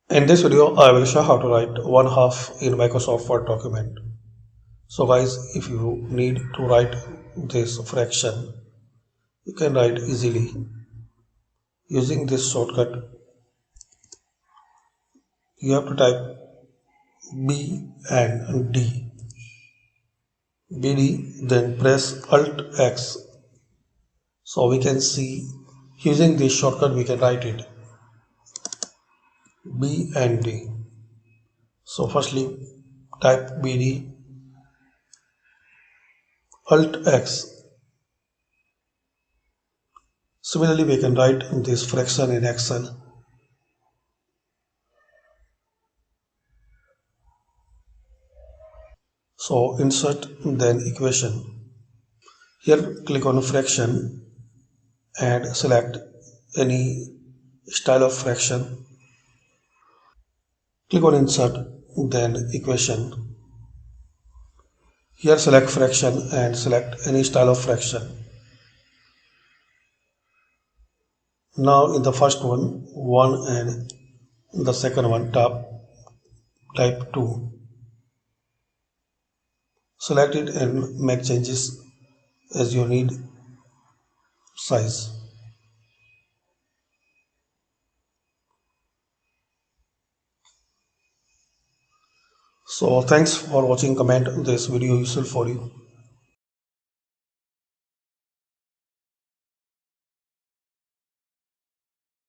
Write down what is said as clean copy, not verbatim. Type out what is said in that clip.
In this video, I will show how to write 1/2 in Microsoft Word document. So guys, if you need to write this fraction, you can write easily using this shortcut. You have to type B and D, BD, then press Alt X. So we can see using this shortcut we can write it B and D. So firstly type BD, Alt X. Similarly, we can write this fraction in Excel. So insert then equation. Here click on fraction and select any style of fraction. Click on insert then equation. Here select fraction and select any style of fraction. Now in the first one, 1 and the second one type 2. Select it and make changes as you need size. So thanks for watching. Comment this video useful for you.